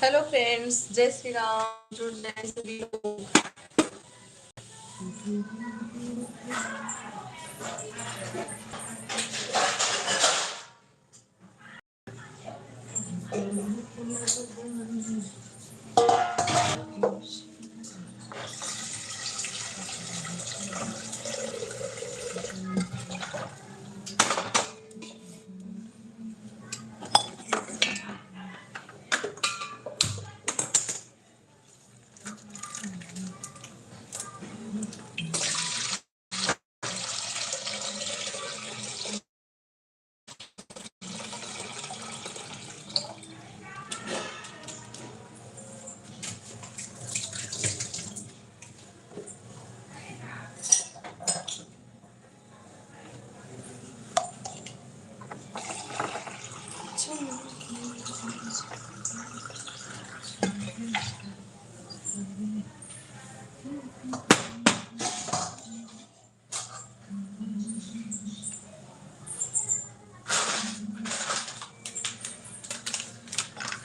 Hello friends, जय श्री राम। जुड़ रहे सभी लोग।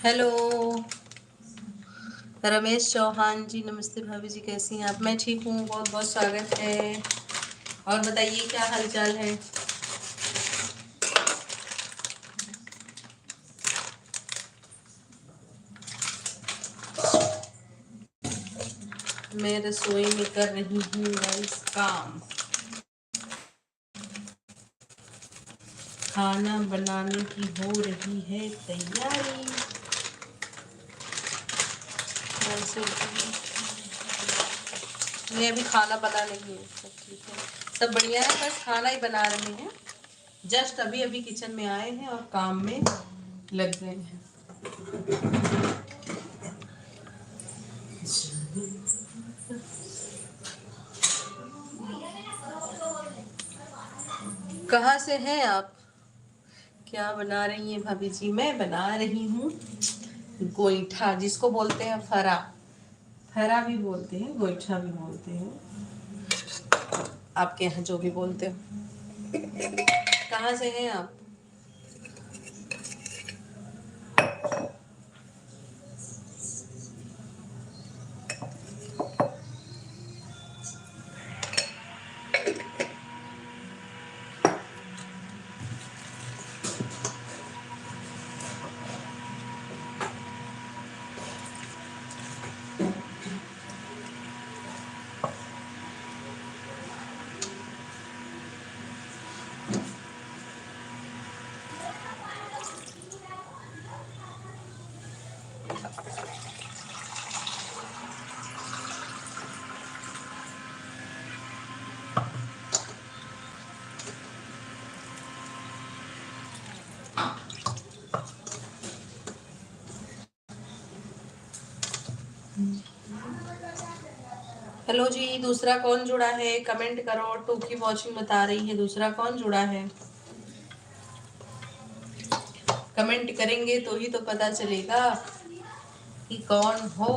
हेलो रमेश चौहान जी, नमस्ते भाभी जी, कैसी हैं आप? मैं ठीक हूँ, बहुत बहुत स्वागत है। और बताइए क्या हालचाल है? मैं रसोई में कर रही हूँ गाइस काम। खाना बनाने की हो रही है तैयारी। मैं अभी खाना बना नहीं हूँ, सब ठीक है, सब बढ़िया है, बस खाना ही बना रहे हैं। जस्ट अभी अभी किचन में आए हैं और काम में लग गए हैं। कहाँ से हैं आप? क्या बना रही हैं भाभी जी? मैं बना रही हूँ गोईठा, जिसको बोलते हैं फरा। फरा भी बोलते हैं, गोईठा भी बोलते हैं, आपके यहाँ जो भी बोलते हो। कहाँ से हैं आप? हेलो जी, दूसरा कौन जुड़ा है? कमेंट करो। टू की वॉचिंग बता रही है। दूसरा कौन जुड़ा है? कमेंट करेंगे तो ही तो पता चलेगा कि कौन हो।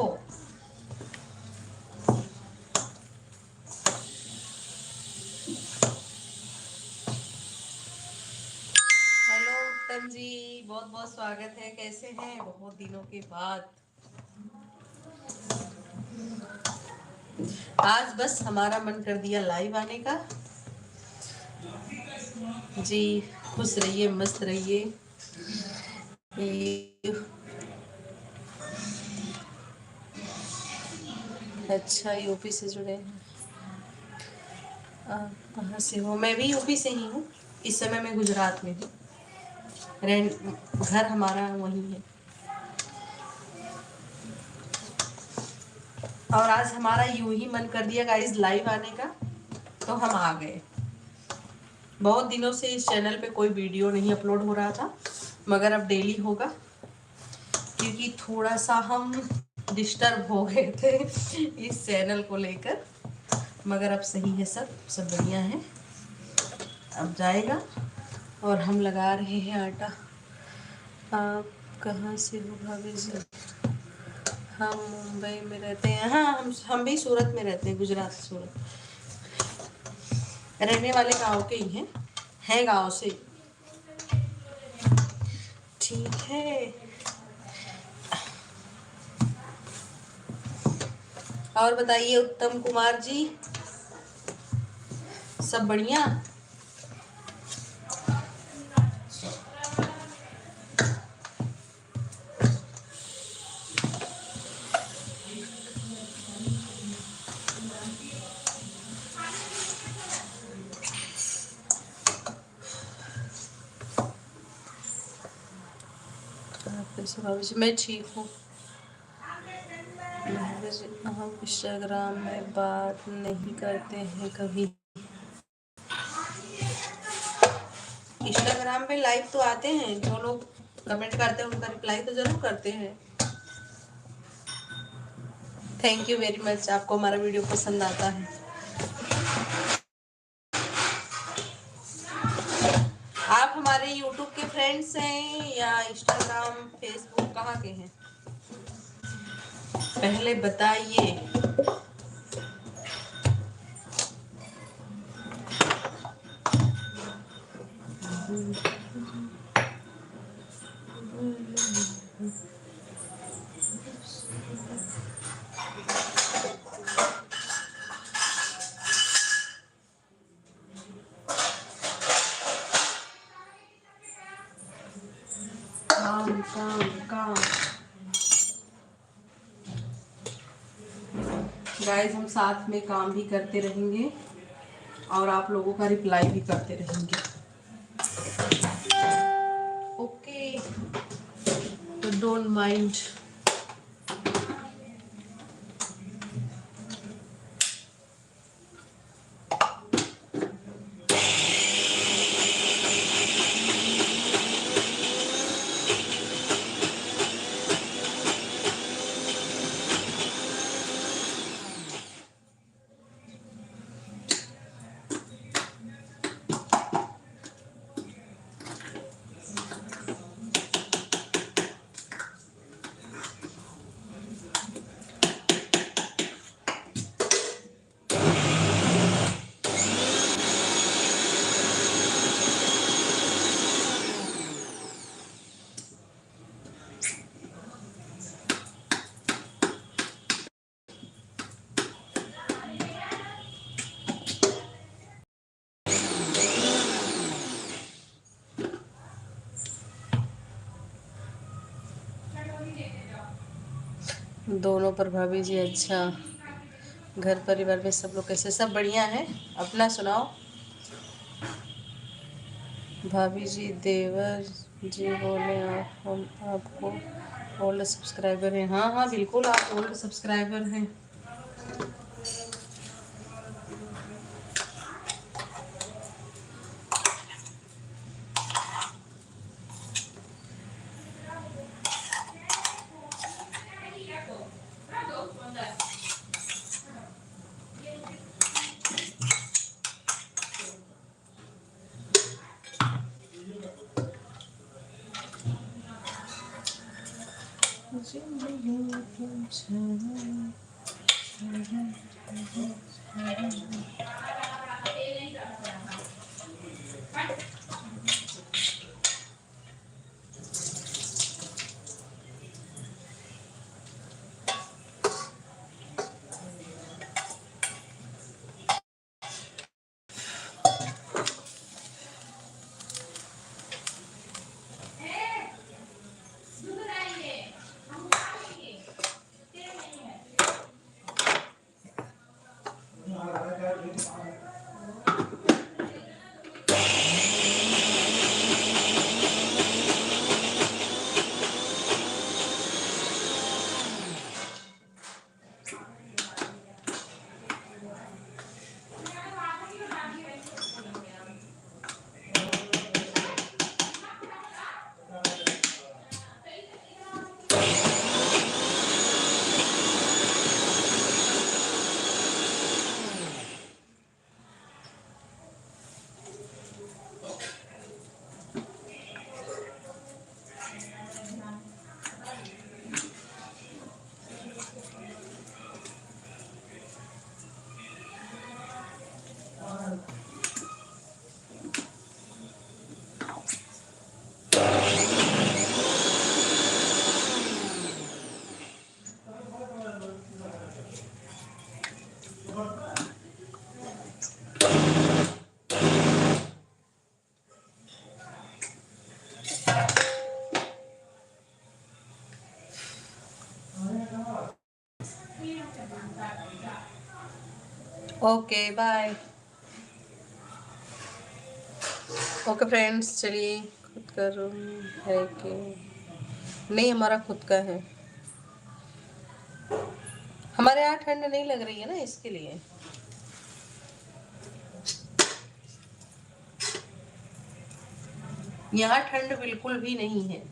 हेलो उत्तम जी, बहुत बहुत स्वागत है। कैसे हैं? बहुत दिनों के बाद आज बस हमारा मन कर दिया लाइव आने का। जी, खुश रहिए, मस्त रहिए। अच्छा, यूपी से जुड़े हैं। कहाँ से हो? मैं भी यूपी से ही हूँ। इस समय मैं गुजरात में हूँ। घर हमारा वहीं है। और आज हमारा यूं ही मन कर दिया गाइस लाइव आने का, तो हम आ गए। बहुत दिनों से इस चैनल पे कोई वीडियो नहीं अपलोड हो रहा था, मगर अब डेली होगा, क्योंकि थोड़ा सा हम डिस्टर्ब हो गए थे इस चैनल को लेकर। मगर अब सही है, सब बढ़िया है। अब जाएगा। और हम लगा रहे हैं आटा। आप कहाँ से हो भाभी जी? हम मुंबई में रहते हैं। हाँ, हम भी सूरत में रहते हैं, गुजरात सूरत। रहने वाले गांव के ही हैं गांव से। ठीक है। और बताइए उत्तम कुमार जी, सब बढ़िया? मैं ठीक हूँ। हम इंस्टाग्राम में बात नहीं करते हैं कभी। इंस्टाग्राम पे लाइव तो आते हैं, जो लोग कमेंट करते हैं उनका रिप्लाई तो जरूर करते हैं। थैंक यू वेरी मच, आपको हमारा वीडियो पसंद आता है। आप हमारे यूट्यूब के फ्रेंड्स हैं या इंस्टाग्राम फेसबुक कहाँ के हैं, पहले बताइए। काम काम काम। गाइस हम साथ में काम भी करते रहेंगे और आप लोगों का रिप्लाई भी करते रहेंगे। ओके, तो डोंट माइंड। दोनों पर भाभी जी अच्छा। घर परिवार में सब लोग कैसे, सब बढ़िया है? अपना सुनाओ भाभी जी। देवर जी बोले आप, हम आपको ओल्ड सब्सक्राइबर हैं। हाँ हाँ बिल्कुल, आप ओल्ड सब्सक्राइबर हैं। Okay bye. ओके फ्रेंड्स, चलिए। खुद का रूम है कि नहीं? हमारा खुद का है। हमारे यहाँ ठंड नहीं लग रही है ना, इसके लिए। यहाँ ठंड बिल्कुल भी नहीं है।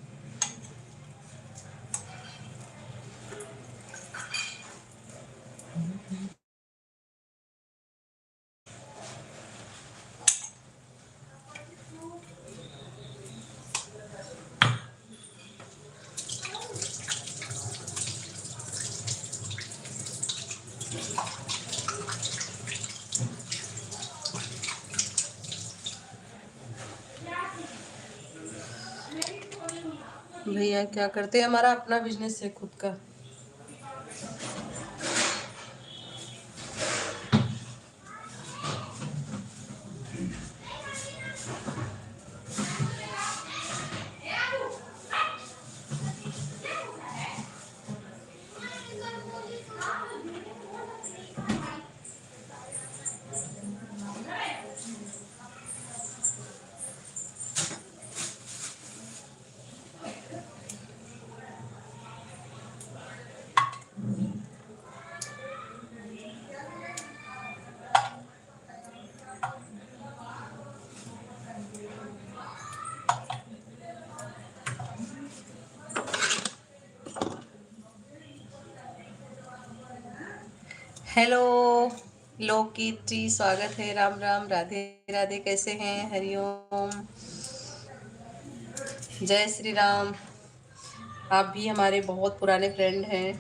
भैया क्या करते हैं? हमारा अपना बिजनेस है खुद का। हेलो लोकित जी, स्वागत है। राम राम, राधे राधे। कैसे हैं? हरिओम, जय श्री राम। आप भी हमारे बहुत पुराने फ्रेंड हैं।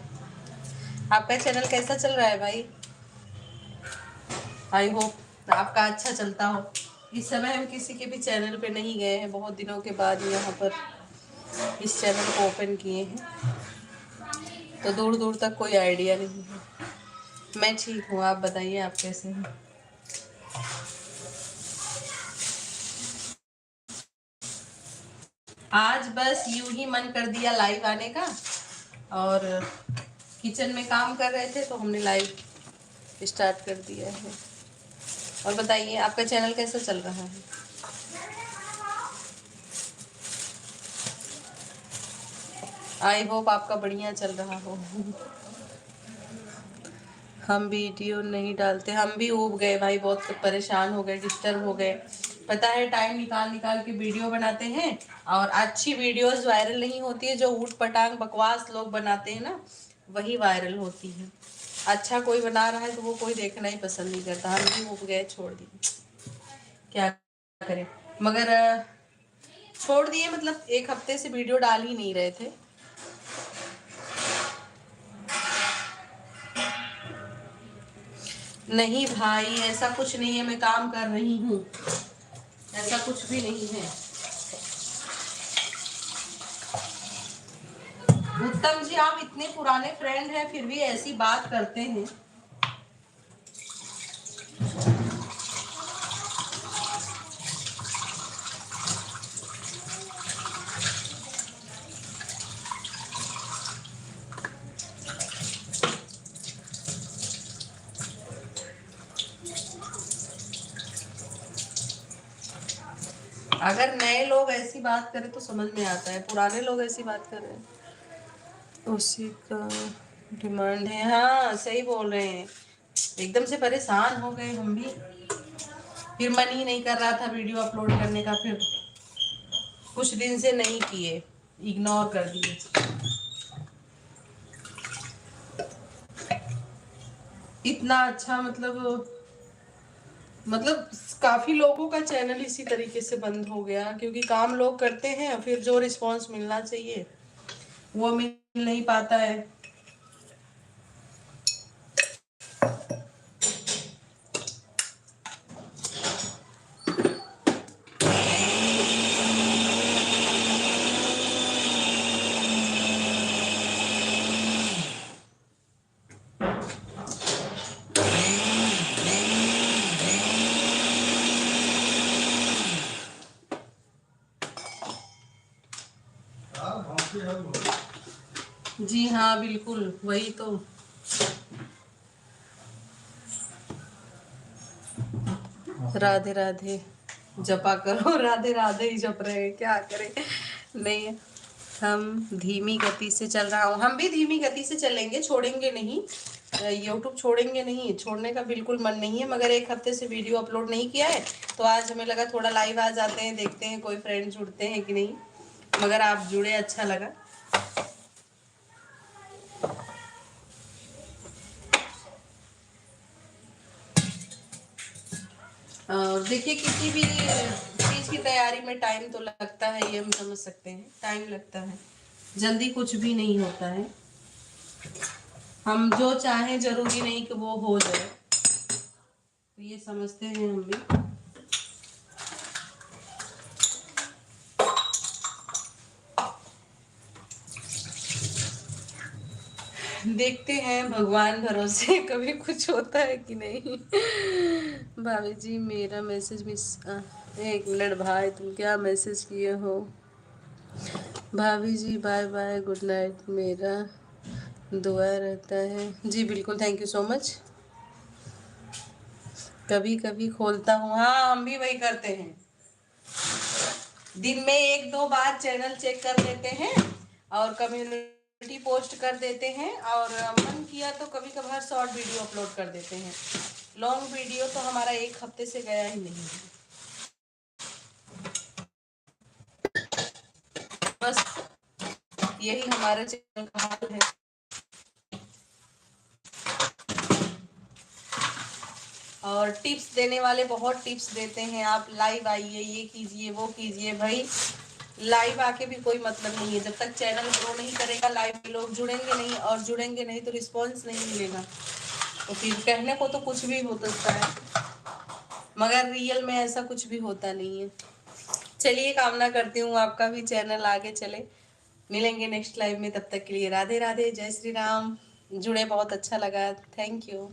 आपका चैनल कैसा चल रहा है भाई? आई होप आपका अच्छा चलता हो। इस समय हम किसी के भी चैनल पे नहीं गए हैं, बहुत दिनों के बाद यहाँ पर इस चैनल को ओपन किए हैं, तो दूर दूर तक कोई आइडिया नहीं है। मैं ठीक हूँ, आप बताइए, आप कैसे हैं? आज बस यूं ही मन कर दिया लाइव आने का, और किचन में काम कर रहे थे तो हमने लाइव स्टार्ट कर दिया है। और बताइए, आपका चैनल कैसा चल रहा है? आई होप आपका बढ़िया चल रहा हो। हम वीडियो नहीं डालते, हम भी ऊब गए भाई, बहुत परेशान हो गए, डिस्टर्ब हो गए। पता है, टाइम निकाल निकाल के वीडियो बनाते हैं और अच्छी वीडियोस वायरल नहीं होती है। जो ऊट पटांग बकवास लोग बनाते हैं ना, वही वायरल होती है। अच्छा कोई बना रहा है तो वो कोई देखना ही पसंद नहीं करता। हम भी ऊब गए, छोड़ दिए, क्या करें। मगर छोड़ दिए मतलब, एक हफ्ते से वीडियो डाल ही नहीं रहे थे। नहीं भाई, ऐसा कुछ नहीं है, मैं काम कर रही हूँ, ऐसा कुछ भी नहीं है। उत्तम जी, आप इतने पुराने फ्रेंड हैं फिर भी ऐसी बात करते हैं। अगर नए लोग ऐसी बात करें तो समझ में आता है, पुराने लोग ऐसी बात कर रहे हैं। उसी का डिमांड है, हाँ सही बोल रहे हैं। एकदम से परेशान हो गए हम भी, फिर मन ही नहीं कर रहा था वीडियो अपलोड करने का। फिर कुछ दिन से नहीं किए, इग्नोर कर दिए। इतना अच्छा मतलब काफी लोगों का चैनल इसी तरीके से बंद हो गया, क्योंकि काम लोग करते हैं, फिर जो रिस्पांस मिलना चाहिए वो मिल नहीं पाता है। जी हाँ बिल्कुल, वही तो। राधे राधे जपा करो, राधे राधे ही जप रहे हैं, क्या करें। नहीं, हम धीमी गति से चल रहा हूँ, हम भी धीमी गति से चलेंगे, छोड़ेंगे नहीं, यूट्यूब छोड़ेंगे नहीं, छोड़ने का बिल्कुल मन नहीं है, मगर एक हफ्ते से वीडियो अपलोड नहीं किया है, तो आज हमें लगा थोड़ा लाइव आ जाते हैं, देखते हैं कोई फ्रेंड जुड़ते हैं कि नहीं, मगर आप जुड़े, अच्छा लगा। देखिए, किसी भी चीज़ की तैयारी में टाइम तो लगता है, ये हम समझ सकते हैं, टाइम लगता है, जल्दी कुछ भी नहीं होता है। हम जो चाहें जरूरी नहीं कि वो हो जाए, तो ये समझते हैं हम भी। देखते हैं, भगवान भरोसे कभी कुछ होता है कि नहीं। भाभी जी मेरा मैसेज मिस, एक मिनट भाई, तुम क्या मैसेज किए हो। भाभी जी बाय बाय, गुड नाइट, मेरा दुआ रहता है। जी बिल्कुल, थैंक यू सो मच। कभी कभी खोलता हूँ, हाँ हम भी वही करते हैं, दिन में 1-2 बार चैनल चेक कर लेते हैं और कम्युनिटी पोस्ट कर देते हैं, और मन किया तो कभी कभार शॉर्ट वीडियो अपलोड कर देते हैं। लॉन्ग वीडियो तो हमारा 1 हफ्ते से गया ही नहीं है, बस यही हमारे चैनल का हाल है। और टिप्स देने वाले बहुत टिप्स देते हैं, आप लाइव आइए, ये कीजिए, वो कीजिए। भाई लाइव आके भी कोई मतलब नहीं है, जब तक चैनल ग्रो नहीं करेगा, लाइव में लोग जुड़ेंगे नहीं, और जुड़ेंगे नहीं तो रिस्पॉन्स नहीं मिलेगा, तो फिर कहने को तो कुछ भी हो सकता है, मगर रियल में ऐसा कुछ भी होता नहीं है। चलिए, कामना करती हूँ आपका भी चैनल आगे चले। मिलेंगे नेक्स्ट लाइव में, तब तक के लिए राधे राधे, जय श्री राम। जुड़े बहुत अच्छा लगा, थैंक यू।